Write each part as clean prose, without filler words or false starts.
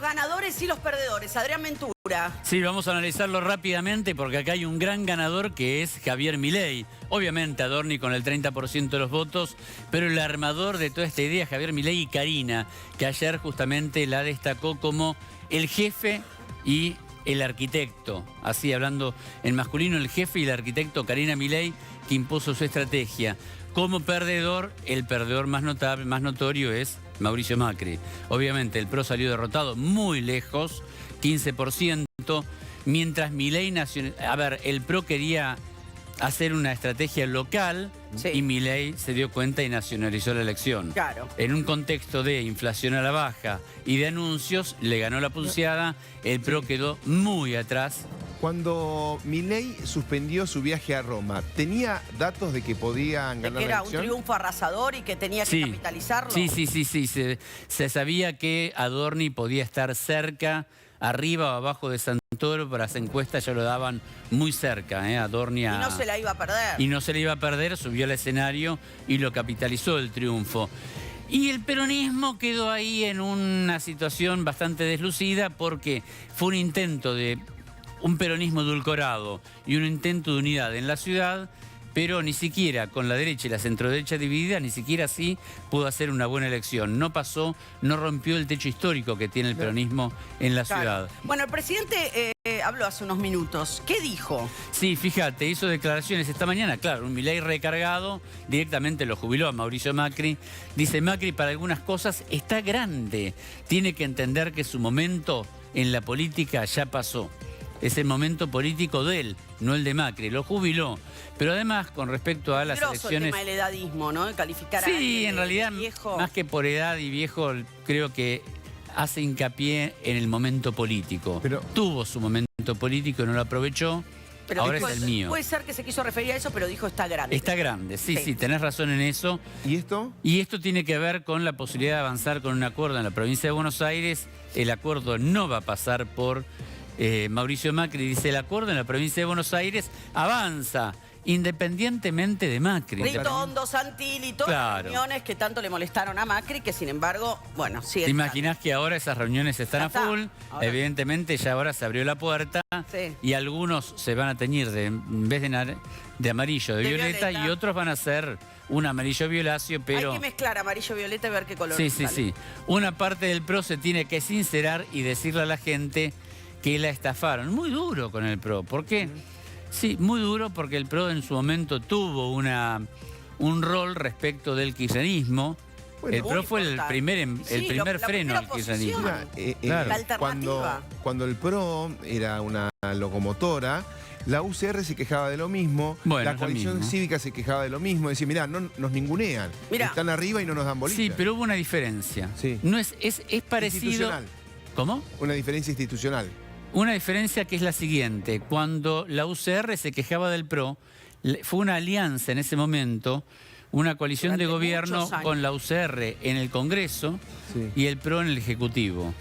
ganadores y los perdedores. Adrián Ventura. Sí, vamos a analizarlo rápidamente porque acá hay un gran ganador que es Javier Milei. Obviamente Adorni con el 30% de los votos, pero el armador de toda esta idea es Javier Milei y Karina, que ayer justamente la destacó como el jefe y el arquitecto. Así hablando en masculino, el jefe y el arquitecto Karina Milei, que impuso su estrategia. Como perdedor, el perdedor más notable, más notorio es Mauricio Macri. Obviamente el PRO salió derrotado muy lejos, 15%, mientras Milei el PRO quería hacer una estrategia local, sí, y Milei se dio cuenta y nacionalizó la elección. Claro. En un contexto de inflación a la baja y de anuncios, le ganó la pulseada, el PRO quedó muy atrás. Cuando Milei suspendió su viaje a Roma, ¿tenía datos de que podían ganar que la era elección? un triunfo arrasador y que tenía que Sí, capitalizarlo. Sí. Se sabía que Adorni podía estar cerca, arriba o abajo de Santoro, para las encuestas ya lo daban muy cerca, Adorni Y no se la iba a perder. Y no se la iba a perder, subió al escenario y lo capitalizó el triunfo. Y el peronismo quedó ahí en una situación bastante deslucida porque fue un intento de un peronismo edulcorado y un intento de unidad en la ciudad, pero ni siquiera con la derecha y la centroderecha dividida, ni siquiera así pudo hacer una buena elección. No pasó, no rompió el techo histórico que tiene el peronismo en la ciudad. Bueno, el presidente habló hace unos minutos. ¿Qué dijo? Sí, fíjate, hizo declaraciones esta mañana, claro, un Milei recargado, directamente lo jubiló a Mauricio Macri. Dice, Macri para algunas cosas está grande, tiene que entender que su momento en la política ya pasó. Es el momento político de él, no el de Macri, lo jubiló. Pero además, con respecto a las elecciones... el tema del edadismo, ¿no? De calificar a sí, en realidad, viejo. Más que por edad y viejo, creo que hace hincapié en el momento político. Pero tuvo su momento político y no lo aprovechó, pero ahora dijo, es el mío. Puede ser que se quiso referir a eso, pero dijo está grande. Está grande, sí, tenés razón en eso. ¿Y esto? Y esto tiene que ver con la posibilidad de avanzar con un acuerdo en la provincia de Buenos Aires. El acuerdo no va a pasar por... Mauricio Macri dice, el acuerdo en la provincia de Buenos Aires avanza independientemente de Macri. Ritondo, Santilli, todas las reuniones que tanto le molestaron a Macri, que sin embargo, bueno, sigue. ¿Te imaginás que ahora esas reuniones están a full? Ahora. Evidentemente ya ahora se abrió la puerta, sí, y algunos se van a teñir en vez de amarillo, de violeta, y otros van a ser un amarillo violáceo, pero... Hay que mezclar amarillo-violeta y ver qué color sale. Sí. Una parte del PRO se tiene que sincerar y decirle a la gente que la estafaron. Muy duro con el PRO. ¿Por qué? Sí, muy duro porque el PRO en su momento tuvo un rol respecto del kirchnerismo. Bueno, el PRO fue el primer freno al kirchnerismo. Claro. La alternativa. Cuando el PRO era una locomotora, la UCR se quejaba de lo mismo, la coalición cívica se quejaba de lo mismo, decía, mirá, no nos ningunean, están arriba y no nos dan bolilla. Sí, pero hubo una diferencia. Sí. No es parecido... Institucional. ¿Cómo? Una diferencia institucional. Una diferencia que es la siguiente. Cuando la UCR se quejaba del PRO, fue una alianza en ese momento, una coalición de gobierno con la UCR en el Congreso, sí, y el PRO en el Ejecutivo.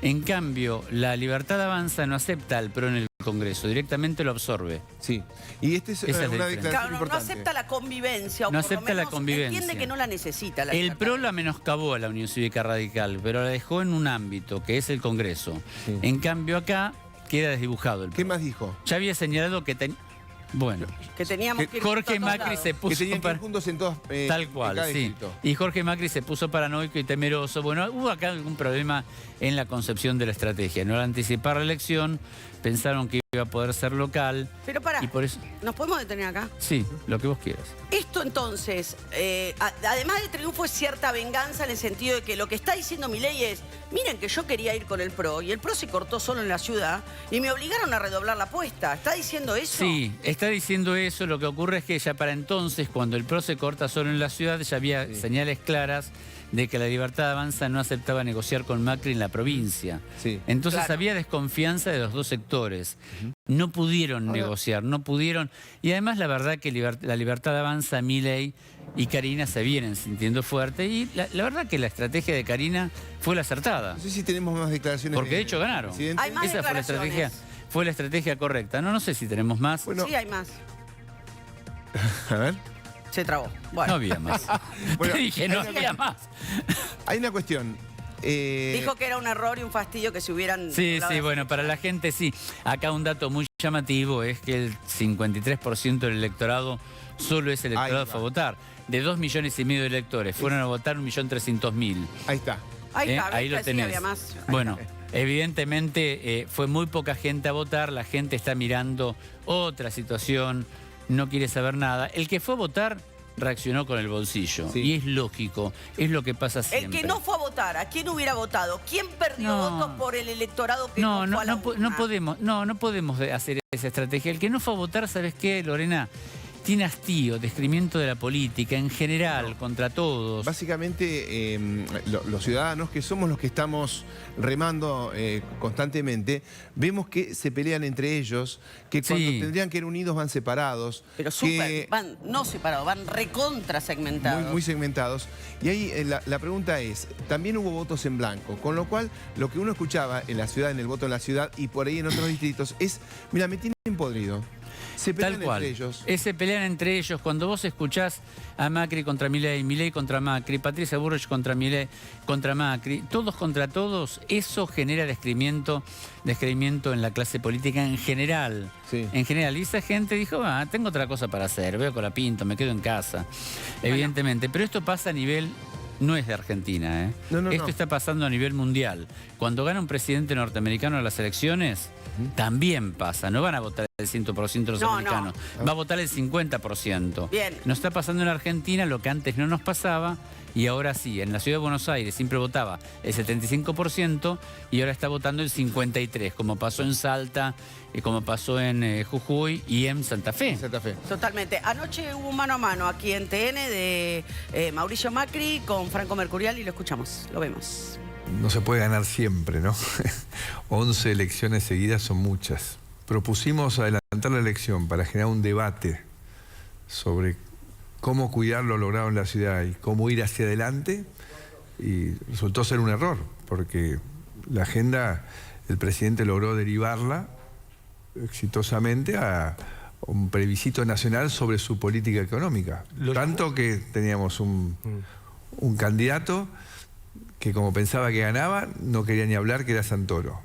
En cambio, la Libertad Avanza no acepta al PRO en el Congreso, directamente lo absorbe. Sí, y esta es una declaración importante. No acepta la convivencia, o no por acepta lo menos la convivencia. entiende que no la necesita. El PRO la menoscabó a la Unión Cívica Radical, pero la dejó en un ámbito, que es el Congreso. Sí. En cambio acá queda desdibujado el PRO. ¿Qué más dijo? Ya había señalado que... Bueno, que teníamos que ir Jorge Macri se puso... Que tenían que ir juntos en todas... tal cual, sí. Y Jorge Macri se puso paranoico y temeroso. Bueno, hubo acá algún problema en la concepción de la estrategia. No al anticipar la elección, pensaron que iba a poder ser local. Pero pará, y por eso... ¿nos podemos detener acá? Sí, lo que vos quieras. Esto entonces, además de triunfo, es cierta venganza en el sentido de que lo que está diciendo Milei es, miren que yo quería ir con el PRO y el PRO se cortó solo en la ciudad y me obligaron a redoblar la apuesta. ¿Está diciendo eso? Sí, está diciendo eso. Lo que ocurre es que ya para entonces, cuando el PRO se corta solo en la ciudad, ya había señales claras de que la Libertad Avanza no aceptaba negociar con Macri en la provincia. Sí. Entonces había desconfianza de los dos sectores. No pudieron negociar, no pudieron. Y además la verdad que la Libertad Avanza, Milei y Karina se vienen sintiendo fuerte. Y la verdad que la estrategia de Karina fue la acertada. No sé si tenemos más declaraciones. Porque de hecho ganaron. Hay más Esa fue la estrategia correcta. No sé si tenemos más. Bueno, sí, hay más. A ver. Se trabó. Bueno. No había más. Bueno, te dije, no había más. Hay una cuestión. Dijo que era un error y un fastidio que se hubieran... Sí, bueno, para la gente sí. Acá un dato muy llamativo es que el 53% del electorado solo es electorado fue a votar. De 2,5 millones de electores, fueron a votar 1.300.000. Ahí está. Ahí lo tenés. Bueno, evidentemente fue muy poca gente a votar, la gente está mirando otra situación, no quiere saber nada. El que fue a votar reaccionó con el bolsillo. Sí. Y es lógico, es lo que pasa siempre. El que no fue a votar, ¿a quién hubiera votado? ¿Quién perdió votos por el electorado que no fue a la urna? No podemos hacer esa estrategia. El que no fue a votar, ¿sabes qué, Lorena? Tiene hastío, descreimiento de la política en general, contra todos. Básicamente, los ciudadanos que somos los que estamos remando constantemente, vemos que se pelean entre ellos, que cuando tendrían que ir unidos van separados. Pero van no separados, van recontra segmentados. Muy segmentados. Y ahí la pregunta es, también hubo votos en blanco, con lo cual lo que uno escuchaba en la ciudad, en el voto en la ciudad y por ahí en otros distritos es, mira, me tienen podrido. Se pelean Tal cual. entre ellos. Se pelean entre ellos. Cuando vos escuchás a Macri contra Milei, Milei contra Macri, Patricia Bullrich contra Milei, contra Macri, todos contra todos, eso genera descreimiento en la clase política en general. Sí. En general. Y esa gente dijo, tengo otra cosa para hacer, veo con la pinto, me quedo en casa. Evidentemente. Pero esto pasa a nivel... No es de Argentina, ¿eh? Esto está pasando a nivel mundial. Cuando gana un presidente norteamericano a las elecciones, también pasa. No van a votar el 100% de los americanos. Va a votar el 50%. Bien. Nos está pasando en Argentina lo que antes no nos pasaba y ahora sí. En la ciudad de Buenos Aires siempre votaba el 75% y ahora está votando el 53%, como pasó en Salta, como pasó en Jujuy y en Santa Fe. Totalmente. Anoche hubo un mano a mano aquí en TN de Mauricio Macri con Franco Mercurial y lo escuchamos, lo vemos. No se puede ganar siempre, ¿no? 11 elecciones seguidas son muchas. Propusimos adelantar la elección para generar un debate sobre cómo cuidar lo logrado en la ciudad y cómo ir hacia adelante, y resultó ser un error, porque la agenda, el presidente logró derivarla exitosamente a un plebiscito nacional sobre su política económica. Tanto que teníamos un candidato que, como pensaba que ganaba, no quería ni hablar, que era Santoro.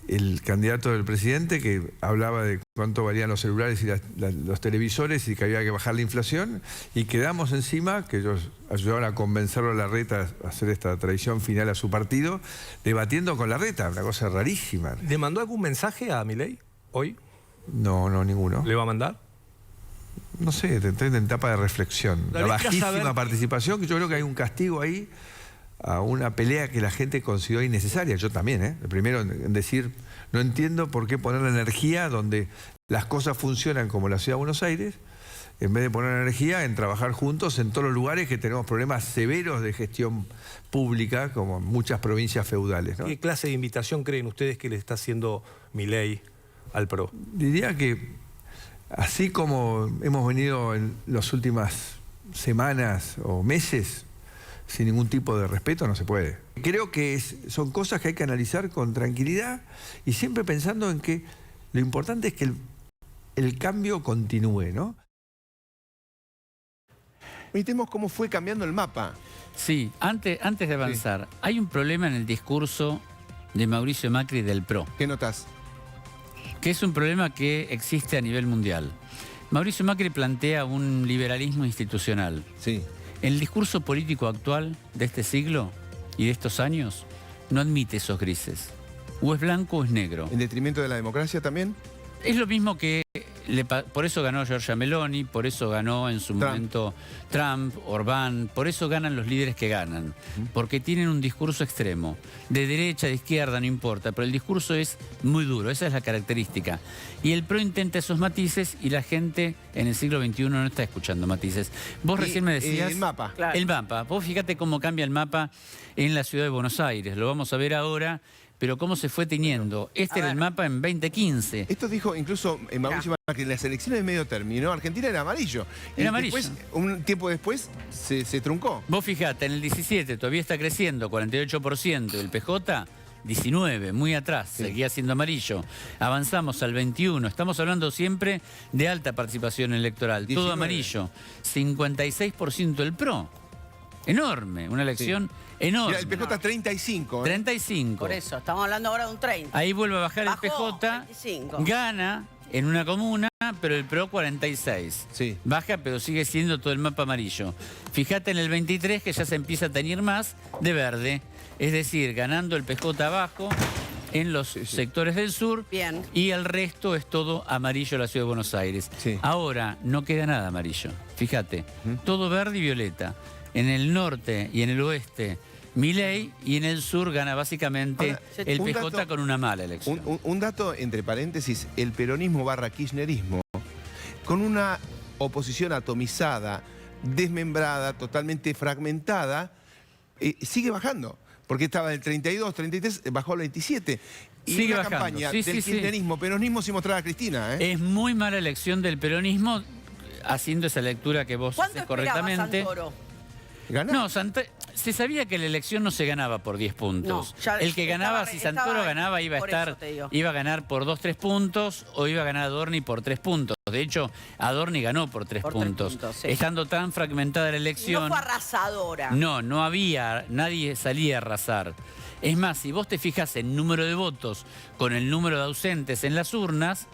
El candidato del presidente, que hablaba de cuánto valían los celulares y los televisores y que había que bajar la inflación, y quedamos encima, que ellos ayudaron a convencerlo a Larreta a hacer esta traición final a su partido, debatiendo con Larreta, una cosa rarísima. ¿Le mandó algún mensaje a Milei hoy? No, ninguno. ¿Le va a mandar? No sé, estoy en etapa de reflexión. La bajísima participación, que yo creo que hay un castigo ahí a una pelea que la gente consideró innecesaria. Yo también, ¿eh? Primero en decir, no entiendo por qué poner la energía donde las cosas funcionan como la Ciudad de Buenos Aires, en vez de poner la energía en trabajar juntos en todos los lugares que tenemos problemas severos de gestión pública, como en muchas provincias feudales, ¿no? ¿Qué clase de invitación creen ustedes que le está haciendo Milei al PRO? Diría que, así como hemos venido en las últimas semanas o meses, sin ningún tipo de respeto, no se puede. Creo que son cosas que hay que analizar con tranquilidad y siempre pensando en que lo importante es que el cambio continúe, ¿no? Miremos cómo fue cambiando el mapa. Sí, antes de avanzar, hay un problema en el discurso de Mauricio Macri del PRO. ¿Qué notas? Que es un problema que existe a nivel mundial. Mauricio Macri plantea un liberalismo institucional. Sí. El discurso político actual de este siglo y de estos años no admite esos grises. O es blanco o es negro. ¿En detrimento de la democracia también? Es lo mismo que... por eso ganó Giorgia Meloni, por eso ganó en su momento Trump, Orbán, por eso ganan los líderes que ganan. Porque tienen un discurso extremo. De derecha, de izquierda, no importa, pero el discurso es muy duro, esa es la característica. Y el PRO intenta esos matices y la gente en el siglo XXI no está escuchando matices. Vos recién me decías... El mapa. Claro. El mapa. Vos fíjate cómo cambia el mapa en la ciudad de Buenos Aires. Lo vamos a ver ahora. Pero cómo se fue teniendo. Era el mapa en 2015. Esto dijo incluso Mauricio Macri, que en las elecciones de medio término Argentina era amarillo. Era amarillo. Después, un tiempo después se truncó. Vos fijate, en el 17 todavía está creciendo, 48%. El PJ, 19%, muy atrás, seguía siendo amarillo. Avanzamos al 21%. Estamos hablando siempre de alta participación electoral. 19. Todo amarillo. 56% el PRO. enorme, una elección enorme. Mira, el PJ 35. 35. Por eso, estamos hablando ahora de un 30. Ahí vuelve a bajar Bajó, el PJ, 25. gana en una comuna, pero el PRO 46. Sí. Baja, pero sigue siendo todo el mapa amarillo. Fíjate en el 23 que ya se empieza a teñir más de verde. Es decir, ganando el PJ abajo en los sectores del sur. Bien. Y el resto es todo amarillo la Ciudad de Buenos Aires. Sí. Ahora no queda nada amarillo. Fíjate, todo verde y violeta. En el norte y en el oeste, Milei, y en el sur gana básicamente Ahora, el un PJ dato- con una mala elección. Un dato, entre paréntesis, el peronismo / kirchnerismo, con una oposición atomizada, desmembrada, totalmente fragmentada, sigue bajando. Porque estaba del 32, 33, bajó al 27. Y Sigue la bajando. campaña Sí, del sí, kirchnerismo, peronismo, sin mostrar a Cristina. Es muy mala elección del peronismo, haciendo esa lectura que vos ¿Cuánto haces esperaba correctamente. Santoro? ¿Gana? No, se sabía que la elección no se ganaba por 10 puntos. No, ya el que ganaba, estaba- si Santoro estaba- ganaba, iba a por estar, eso te digo. iba a ganar por 2-3 puntos o iba a ganar Adorni por 3 puntos. De hecho, Adorni ganó por 3 Por 3 puntos. puntos, sí. Estando tan fragmentada la elección. No fue arrasadora. No había, nadie salía a arrasar. Es más, si vos te fijas en número de votos con el número de ausentes en las urnas,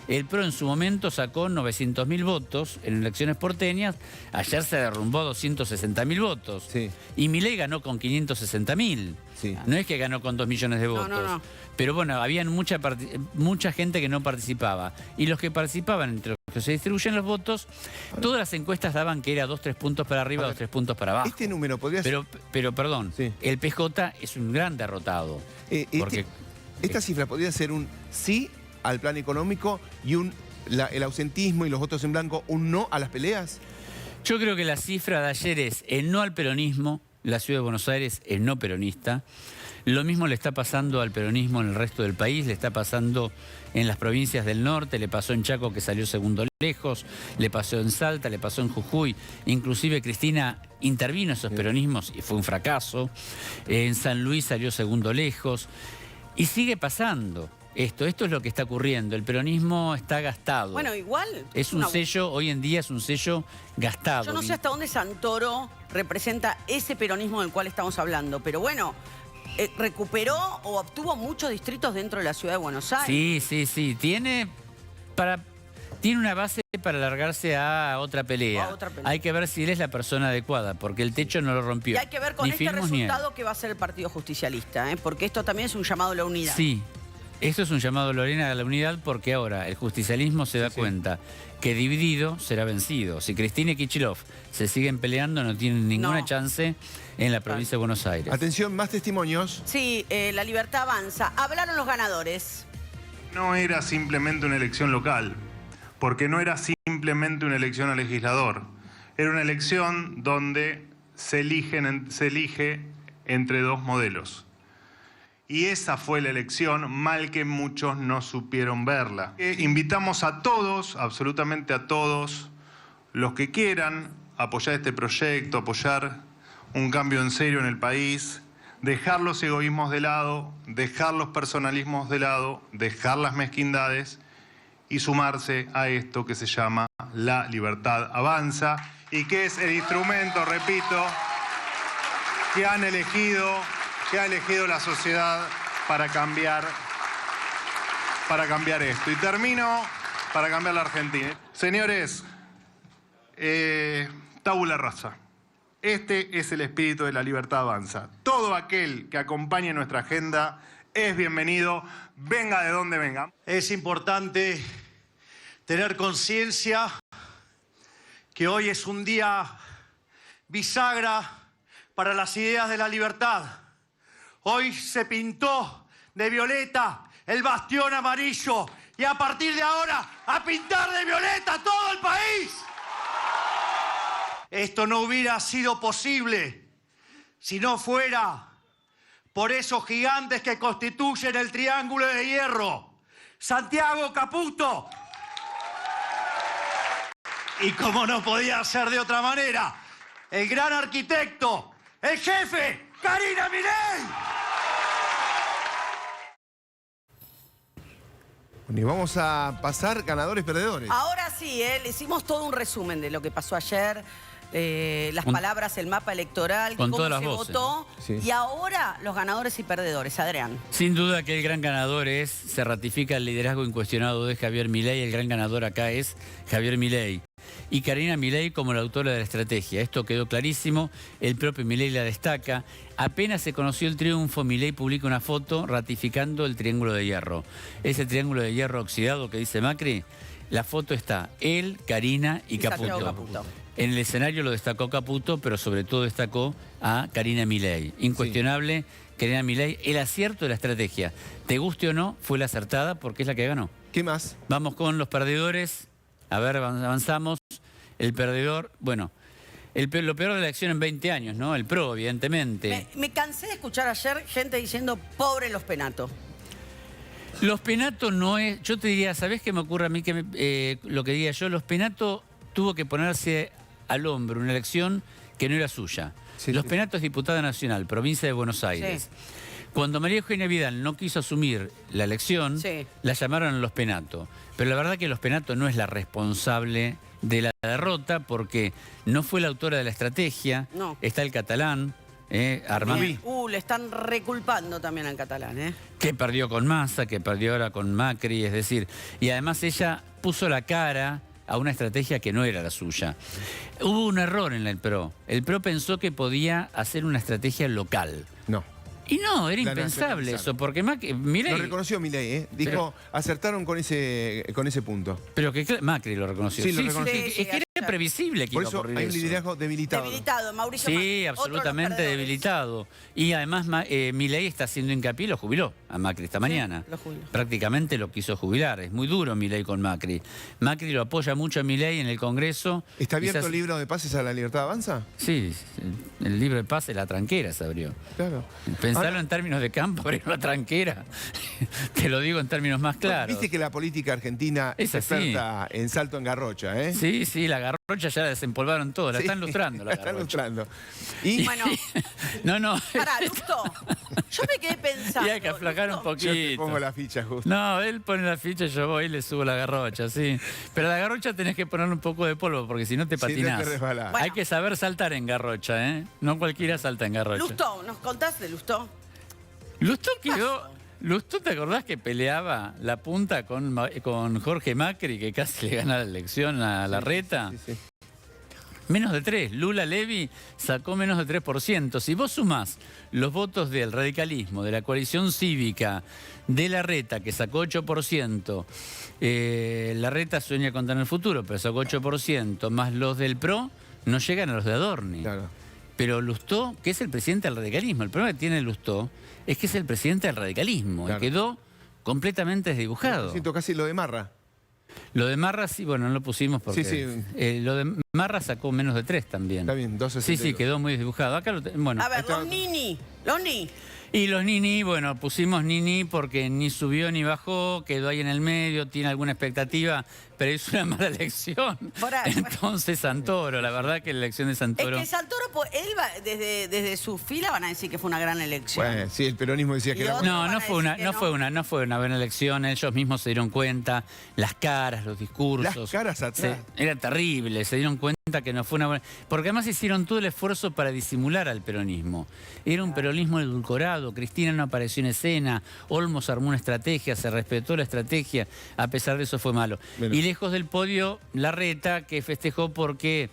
el PRO en su momento sacó 900.000 votos en elecciones porteñas. Ayer se derrumbó 260.000 votos. Sí. Y Milei ganó con 560.000. Sí. No es que ganó con 2 millones de No, votos. no. Pero bueno, había mucha gente que no participaba. Y los que participaban, entre los que se distribuyen los votos, todas las encuestas daban que era 2-3 puntos para arriba, 2-3 puntos para abajo. Este número podría ser... Pero perdón, Sí. el PJ es un gran derrotado. Porque Esta cifra podría ser un sí al plan económico y el ausentismo y los votos en blanco, un no a las peleas. yo creo que la cifra de ayer es el no al peronismo. La Ciudad de Buenos Aires es no peronista. Lo mismo le está pasando al peronismo en el resto del país, le está pasando en las provincias del norte, le pasó en Chaco, que salió segundo lejos, le pasó en Salta, le pasó en Jujuy. Inclusive Cristina intervino esos peronismos y fue un fracaso. En San Luis salió segundo lejos. Y sigue pasando esto. Esto es lo que está ocurriendo. El peronismo está gastado. Bueno, igual. Es un sello, hoy en día es un sello gastado. Yo no sé hasta dónde Santoro representa ese peronismo del cual estamos hablando, pero bueno, recuperó o obtuvo muchos distritos dentro de la Ciudad de Buenos Aires. Sí. Tiene una base para alargarse a otra pelea. Hay que ver si él es la persona adecuada, porque el techo no lo rompió. Y hay que ver con Ni este Firmus ni él. resultado que va a ser el Partido Justicialista, porque esto también es un llamado a la unidad. Sí, esto es un llamado, Lorena, a la unidad, porque ahora el justicialismo se da cuenta que dividido será vencido. Si Cristina y Kicillof se siguen peleando, no tienen ninguna chance en la provincia de Buenos Aires. Atención, más testimonios. Sí, la libertad avanza. Hablaron los ganadores. No era simplemente una elección local, porque no era simplemente una elección a legislador. Era una elección donde se elige entre dos modelos. Y esa fue la elección, mal que muchos no supieron verla. Invitamos a todos, absolutamente a todos, los que quieran apoyar este proyecto, apoyar un cambio en serio en el país, dejar los egoísmos de lado, dejar los personalismos de lado, dejar las mezquindades y sumarse a esto que se llama La Libertad Avanza y que es el instrumento, repito, que ha elegido la sociedad para cambiar esto. Y termino para cambiar la Argentina. Señores, tabula rasa. Este es el espíritu de La Libertad Avanza. Todo aquel que acompañe nuestra agenda es bienvenido, venga de donde venga. Es importante tener conciencia que hoy es un día bisagra para las ideas de la libertad. Hoy se pintó de violeta el bastión amarillo y a partir de ahora a pintar de violeta todo el país. Esto no hubiera sido posible si no fuera por esos gigantes que constituyen el Triángulo de Hierro. Santiago Caputo. Y como no podía ser de otra manera, el gran arquitecto, el jefe, Karina Milei. Bueno, y vamos a pasar ganadores, perdedores. Ahora sí, le hicimos todo un resumen de lo que pasó ayer. las palabras, el mapa electoral, con cómo todas se las voces. votó, Sí. y ahora los ganadores y perdedores. Adrián. Sin duda que el gran ganador se ratifica el liderazgo incuestionado de Javier Milei. El gran ganador acá es Javier Milei. Y Karina Milei como la autora de la estrategia. Esto quedó clarísimo, el propio Milei la destaca. Apenas se conoció el triunfo, Milei publica una foto ratificando el triángulo de hierro. Ese triángulo de hierro oxidado que dice Macri, la foto está él, Karina y Santiago Caputo. Caputo. En el escenario lo destacó Caputo, pero sobre todo destacó a Karina Milei. Incuestionable, Karina Milei, el acierto de la estrategia. Te guste o no, fue la acertada porque es la que ganó. ¿Qué más? Vamos con los perdedores. A ver, avanzamos. El perdedor, bueno, lo peor de la elección en 20 años, ¿no? El PRO, evidentemente. Me cansé de escuchar ayer gente diciendo, pobre los Penato. Los Penato no es... Yo te diría, ¿sabés qué me ocurre a mí? Lo que diría yo, los Penato tuvo que ponerse al hombro una elección que no era suya. Sí, los sí. Penato es diputada nacional, provincia de Buenos Aires. Sí. Cuando María Eugenia Vidal no quiso asumir la elección, Sí. la llamaron a los Penato. Pero la verdad que los Penato no es la responsable de la derrota porque no fue la autora de la estrategia. No. Está el catalán, Armando, Le están reculpando también al catalán, ¿eh? que perdió con Massa, que perdió ahora con Macri, es decir, y además ella puso la cara a una estrategia que no era la suya. Hubo un error en el PRO. El PRO pensó que podía hacer una estrategia local. No. Y no, era La impensable nacionalizaron. eso, porque Milei... Lo reconoció Milei, ¿eh? Dijo, acertaron con ese punto. Pero que Macri lo reconoció. Sí, lo reconoció. Sí, es que era ayer. previsible que Por iba a eso ocurrir hay un eso. liderazgo debilitado. Debilitado, Mauricio. Sí, Macri, otro de los absolutamente perdedores. debilitado. Y además Milei está haciendo hincapié, lo jubiló a Macri esta mañana. lo jubiló. Prácticamente lo quiso jubilar. Es muy duro Milei con Macri. Macri lo apoya mucho a Milei en el Congreso. ¿Está abierto Quizás- el libro de pases a la libertad avanza? Sí, el libro de paz de la tranquera se abrió. Claro. Pensarlo Ahora, en términos de campo, abrir una tranquera. Te lo digo en términos más claros. Viste que la política argentina Es es así. experta en salto en garrocha, ¿eh? Sí, sí, la garrocha ya la desempolvaron todo, la Sí. están lustrando la La están garrocha. lustrando. Y Bueno, No. pará, Lusto. Yo me quedé pensando. Y hay que aflojar un Lusto, poquito. yo te pongo la ficha justo. No, él pone la ficha y yo voy y le subo la garrocha, sí. Pero a la garrocha tenés que ponerle un poco de polvo porque si no te Si no te patinás. resbalás. Bueno. Hay que saber saltar en garrocha, ¿eh? No cualquiera salta en garrocha. Lusto, ¿nos contás de Lusto? Lustó quedó... Lustó, ¿te acordás que peleaba la punta con Jorge Macri, que casi le gana la elección a Larreta? Sí, sí. Menos de 3. Lula Levy sacó menos de 3%. Si vos sumás los votos del radicalismo, de la coalición cívica, de Larreta, que sacó 8%, Larreta sueña con tener futuro, pero sacó 8%, más los del PRO, no llegan a los de Adorni. Claro. Pero Lustó, que es el presidente del radicalismo, el problema que tiene Lustó es que es el presidente del radicalismo Claro. y quedó completamente desdibujado. Siento casi lo de Marra. Lo de Marra sí, bueno, no lo pusimos porque... Sí, sí. lo de Marra sacó menos de 3 también. Está bien, 2.62. Sí, quedó muy desdibujado. Acá bueno. A ver, está- los Nini. Y los Nini, bueno, pusimos Nini porque ni subió ni bajó, quedó ahí en el medio, tiene alguna expectativa, pero es una mala elección. Por ahí. Entonces Santoro, la verdad que la elección de Es Santoro... que Santoro, él va, desde su fila van a decir que fue una gran elección. Bueno, sí, el peronismo decía que Y era otro- No, van a no fue una, decir que no fue una buena elección. Ellos mismos se dieron cuenta, las caras, los discursos. Las caras atrás. Era terrible, se dieron cuenta que no fue una buena... Porque además hicieron todo el esfuerzo para disimular al peronismo. Era un peronismo edulcorado, Cristina no apareció en escena, Olmos armó una estrategia, se respetó la estrategia, a pesar de eso fue malo. Bueno. Y lejos del podio, Larreta, que festejó porque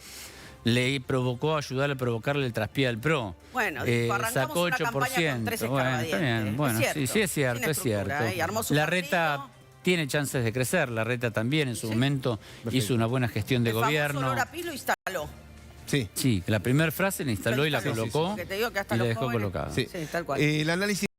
le provocó, ayudar a provocarle el traspié al PRO. Bueno, dijo, arrancamos sacó una campaña con 3 Bueno, está bien. escarbadientes. Bueno, Es sí, sí, es cierto, tiene es cierto. estructura, y armó su Larreta partido. tiene chances de crecer, Larreta también en su momento hizo una buena gestión de El famoso gobierno. olor a pis lo instaló. Sí. Sí, la primera frase la instaló y la Sí, sí, sí. colocó Porque te digo que hasta y la los dejó jóvenes- colocada. Sí. Sí, tal cual. El análisis